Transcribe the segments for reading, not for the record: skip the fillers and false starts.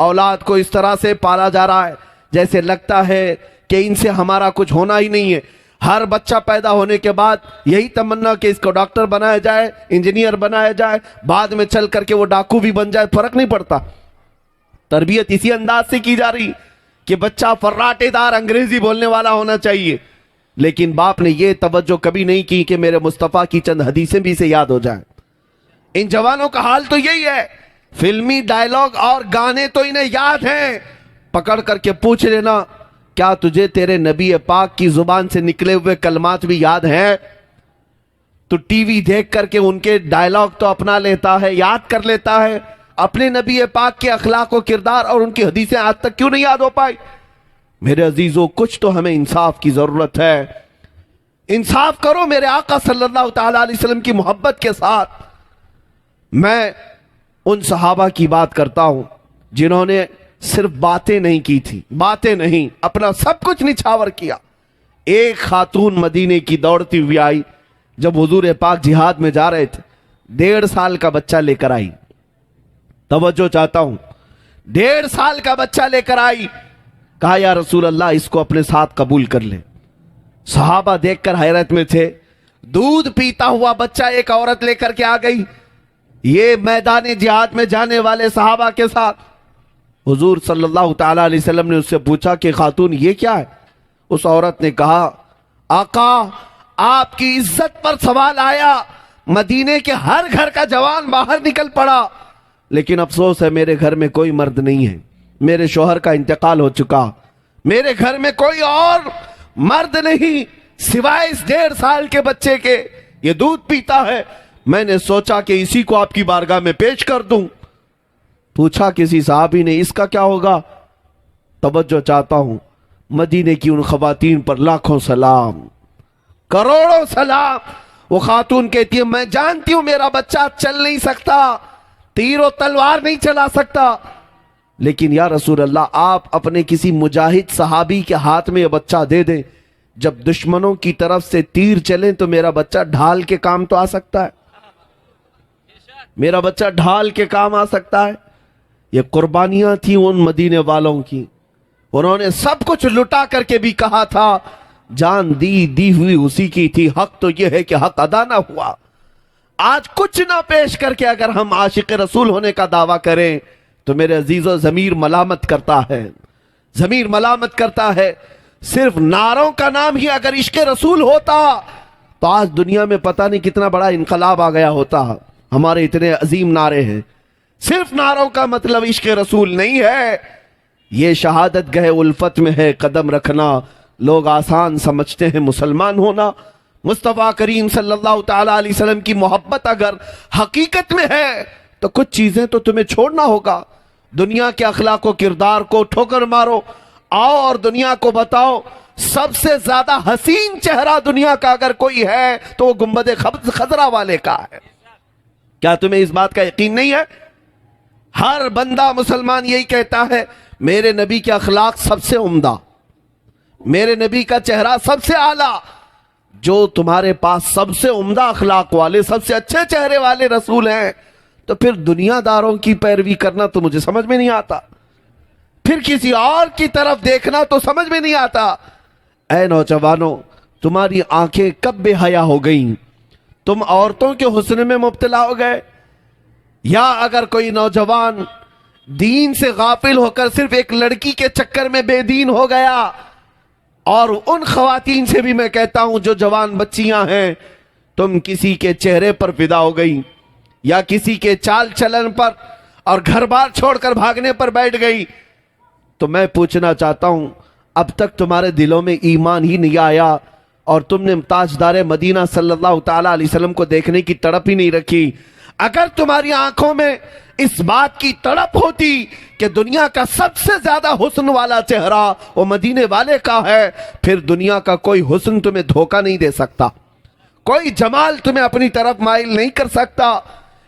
اولاد کو اس طرح سے پالا جا رہا ہے جیسے لگتا ہے کہ ان سے ہمارا کچھ ہونا ہی نہیں ہے. ہر بچہ پیدا ہونے کے بعد یہی تمنا کہ اس کو ڈاکٹر بنایا جائے, انجینئر بنایا جائے, بعد میں چل کر کے وہ ڈاکو بھی بن جائے, فرق نہیں پڑتا. تربیت اسی انداز سے کی جا رہی کہ بچہ فراٹے دار انگریزی بولنے والا ہونا چاہیے, لیکن باپ نے یہ توجہ کبھی نہیں کی کہ میرے مصطفیٰ کی چند حدیثیں بھی اسے یاد ہو جائیں. ان جوانوں کا حال تو یہی ہے, فلمی ڈائیلاگ اور گانے تو انہیں یاد ہیں. پکڑ کر کے پوچھ لینا کیا تجھے تیرے نبی پاک کی زبان سے نکلے ہوئے کلمات بھی یاد ہیں؟ تو ٹی وی دیکھ کر کے ان کے ڈائیلاگ تو اپنا لیتا ہے, یاد کر لیتا ہے, اپنے نبی پاک کے اخلاق و کردار اور ان کی حدیثیں آج تک کیوں نہیں یاد ہو پائی؟ میرے عزیزوں, کچھ تو ہمیں انصاف کی ضرورت ہے. انصاف کرو میرے آقا صلی اللہ تعالی علیہ وسلم کی محبت کے ساتھ. میں ان صحابہ کی بات کرتا ہوں جنہوں نے صرف باتیں نہیں کی تھی, باتیں نہیں, اپنا سب کچھ نچھاور کیا. ایک خاتون مدینے کی دوڑتی ہوئی آئی جب حضور پاک جہاد میں جا رہے تھے, 1.5 سال کا بچہ لے کر آئی. توجہ چاہتا ہوں, 1.5 سال کا بچہ لے کر آئی. کہا یا رسول اللہ اس کو اپنے ساتھ قبول کر لیں. صحابہ دیکھ کر حیرت میں تھے. دودھ پیتا ہوا بچہ ایک عورت لے کر کے آ گئی, یہ میدان جہاد میں جانے والے صحابہ کے ساتھ. حضور صلی اللہ تعالی علیہ وسلم نے اس سے پوچھا کہ خاتون یہ کیا ہے؟ اس عورت نے کہا آقا آپ کی عزت پر سوال آیا, مدینے کے ہر گھر کا جوان باہر نکل پڑا, لیکن افسوس ہے میرے گھر میں کوئی مرد نہیں ہے, میرے شوہر کا انتقال ہو چکا, میرے گھر میں کوئی اور مرد نہیں سوائے اس 1.5 سال کے بچے کے, یہ دودھ پیتا ہے. میں نے سوچا کہ اسی کو آپ کی بارگاہ میں پیش کر دوں. پوچھا کسی صحابی نے اس کا کیا ہوگا؟ توجہ چاہتا ہوں, مدینے کی ان خواتین پر لاکھوں سلام, کروڑوں سلام. وہ خاتون کہتی ہے میں جانتی ہوں میرا بچہ چل نہیں سکتا, تیر و تلوار نہیں چلا سکتا, لیکن یا رسول اللہ آپ اپنے کسی مجاہد صحابی کے ہاتھ میں یہ بچہ دے دیں, جب دشمنوں کی طرف سے تیر چلیں تو میرا بچہ ڈھال کے کام تو آ سکتا ہے, میرا بچہ ڈھال کے کام آ سکتا ہے. یہ قربانیاں تھیں ان مدینے والوں کی, انہوں نے سب کچھ لٹا کر کے بھی کہا تھا جان دی ہوئی اسی کی تھی, حق تو یہ ہے کہ حق ادا نہ ہوا. آج کچھ نہ پیش کر کے اگر ہم عاشق رسول ہونے کا دعویٰ کریں تو میرے عزیزو ضمیر ملامت کرتا ہے, ضمیر ملامت کرتا ہے. صرف نعروں کا نام ہی اگر عشق رسول ہوتا تو آج دنیا میں پتہ نہیں کتنا بڑا انقلاب آ گیا ہوتا. ہمارے اتنے عظیم نعرے ہیں, صرف نعروں کا مطلب عشق رسول نہیں ہے. یہ شہادت گہ الفت میں ہے قدم رکھنا, لوگ آسان سمجھتے ہیں مسلمان ہونا. مصطفیٰ کریم صلی اللہ تعالی علیہ وسلم کی محبت اگر حقیقت میں ہے تو کچھ چیزیں تو تمہیں چھوڑنا ہوگا. دنیا کے اخلاق و کردار کو ٹھوکر مارو, آؤ اور دنیا کو بتاؤ سب سے زیادہ حسین چہرہ دنیا کا اگر کوئی ہے تو وہ گنبد خضرا والے کا ہے. کیا تمہیں اس بات کا یقین نہیں ہے؟ ہر بندہ مسلمان یہی کہتا ہے میرے نبی کے اخلاق سب سے عمدہ, میرے نبی کا چہرہ سب سے اعلیٰ. جو تمہارے پاس سب سے عمدہ اخلاق والے, سب سے اچھے چہرے والے رسول ہیں, تو پھر دنیا داروں کی پیروی کرنا تو مجھے سمجھ میں نہیں آتا, پھر کسی اور کی طرف دیکھنا تو سمجھ میں نہیں آتا. اے نوجوانوں, تمہاری آنکھیں کب بے حیا ہو گئیں؟ تم عورتوں کے حسن میں مبتلا ہو گئے, یا اگر کوئی نوجوان دین سے غافل ہو کر صرف ایک لڑکی کے چکر میں بے دین ہو گیا. اور ان خواتین سے بھی میں کہتا ہوں جو جوان بچیاں ہیں, تم کسی کے چہرے پر فدا ہو گئی یا کسی کے چال چلن پر اور گھر بار چھوڑ کر بھاگنے پر بیٹھ گئی, تو میں پوچھنا چاہتا ہوں اب تک تمہارے دلوں میں ایمان ہی نہیں آیا اور تم نے تاجدار مدینہ صلی اللہ تعالی علیہ وسلم کو دیکھنے کی تڑپ ہی نہیں رکھی. اگر تمہاری آنکھوں میں اس بات کی تڑپ ہوتی کہ دنیا کا سب سے زیادہ حسن والا چہرہ وہ مدینے والے کا ہے, پھر دنیا کا کوئی حسن تمہیں دھوکہ نہیں دے سکتا, کوئی جمال تمہیں اپنی طرف مائل نہیں کر سکتا.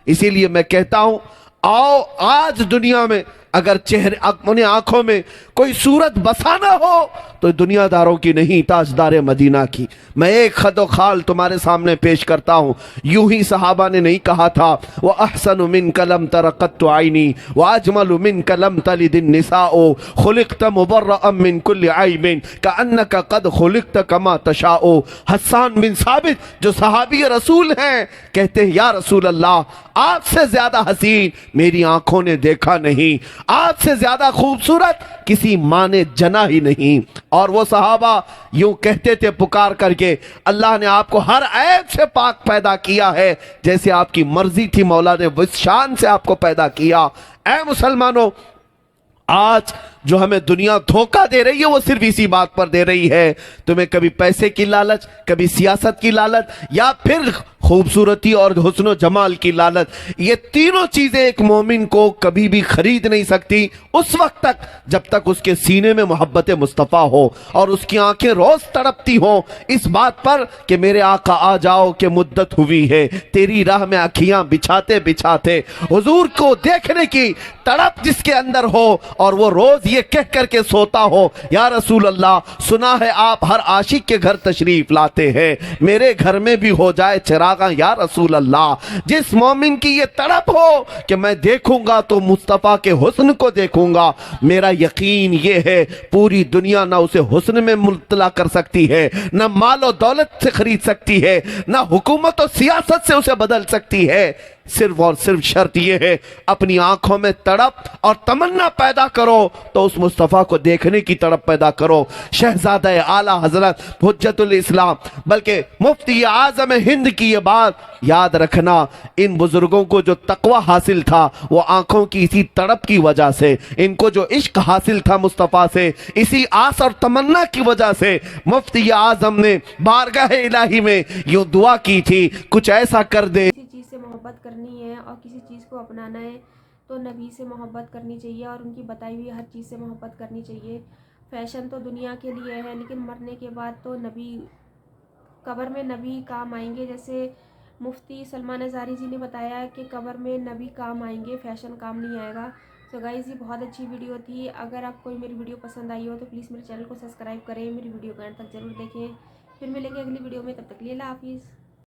اسی لیے میں کہتا ہوں آؤ آج دنیا میں اگر چہرے اپنے آنکھوں میں کوئی صورت بسانا ہو تو دنیا داروں کی نہیں، تاجدار مدینہ کی۔ میں ایک خد و خال تمہارے سامنے پیش کرتا ہوں۔ یوں ہی صحابہ نے نہیں کہا تھا وَأَحْسَنُ مِنْكَ لَمْ تَرَ قَطُّ عَيْنِي وَأَجْمَلُ مِنْكَ لَمْ تَلِدِ النِّسَاءُ خُلِقْتَ مُبَرَّأً مِنْ كُلِّ عَيْبٍ كَأَنَّكَ قَدْ خُلِقْتَ كَمَا تَشَاءُ۔ حسان بن ثابت جو صحابی رسول ہیں کہتے ہیں یا رسول اللہ، آپ سے زیادہ حسین میری آنکھوں نے دیکھا نہیں، آپ سے زیادہ خوبصورت کسی ماں نے جنا ہی نہیں۔ اور وہ صحابہ یوں کہتے تھے پکار کر کے، اللہ نے آپ کو ہر عیب سے پاک پیدا کیا ہے، جیسے آپ کی مرضی تھی مولا نے اس شان سے آپ کو پیدا کیا۔ اے مسلمانوں، آج جو ہمیں دنیا دھوکہ دے رہی ہے وہ صرف اسی بات پر دے رہی ہے، تمہیں کبھی پیسے کی لالچ، کبھی سیاست کی لالچ، یا پھر خوبصورتی اور حسن و جمال کی لالچ۔ یہ تینوں چیزیں ایک مومن کو کبھی بھی خرید نہیں سکتی اس وقت تک جب تک اس کے سینے میں محبت مصطفیٰ ہو اور اس کی آنکھیں روز تڑپتی ہوں اس بات پر کہ میرے آقا آ جاؤ کہ مدت ہوئی ہے تیری راہ میں اکھیاں بچھاتے بچھاتے۔ حضور کو دیکھنے کی تڑپ جس کے اندر ہو اور وہ روز یہ کہہ کر کے سوتا ہو یا رسول اللہ، سنا ہے آپ ہر عاشق کے گھر تشریف لاتے ہیں، میرے گھر میں بھی ہو جائے چراغاں یا رسول اللہ۔ جس مومن کی یہ تڑپ ہو کہ میں دیکھوں گا تو مصطفیٰ کے حسن کو دیکھوں گا، میرا یقین یہ ہے پوری دنیا نہ اسے حسن میں مطلع کر سکتی ہے، نہ مال و دولت سے خرید سکتی ہے، نہ حکومت و سیاست سے اسے بدل سکتی ہے۔ صرف اور صرف شرط یہ ہے اپنی آنکھوں میں تڑپ اور تمنا پیدا کرو تو اس مصطفیٰ کو دیکھنے کی تڑپ پیدا کرو۔ شہزادہ اعلیٰ حضرت حجت الاسلام بلکہ مفتی اعظم ہند کی یہ بات یاد رکھنا، ان بزرگوں کو جو تقوی حاصل تھا وہ آنکھوں کی اسی تڑپ کی وجہ سے، ان کو جو عشق حاصل تھا مصطفیٰ سے اسی آس اور تمنا کی وجہ سے مفتی اعظم نے بارگاہ الہی میں یوں دعا کی تھی کچھ ایسا کر دے۔ سے محبت کرنی ہے اور کسی چیز کو اپنانا ہے تو نبی سے محبت کرنی چاہیے اور ان کی بتائی ہوئی ہر چیز سے محبت کرنی چاہیے۔ فیشن تو دنیا کے لیے ہے لیکن مرنے کے بعد تو نبی، قبر میں نبی کام آئیں گے۔ جیسے مفتی سلمان ازاری جی نے بتایا ہے کہ قبر میں نبی کام آئیں گے، فیشن کام نہیں آئے گا۔ تو گائز یہ بہت اچھی ویڈیو تھی، اگر آپ کوئی میری ویڈیو پسند آئی ہو تو پلیز میرے چینل کو سبسکرائب کریں، میری ویڈیو کو اینڈ تک ضرور دیکھیں۔ پھر ملیں گے اگلی ویڈیو میں، تب تک کے لیے اللہ حافظ۔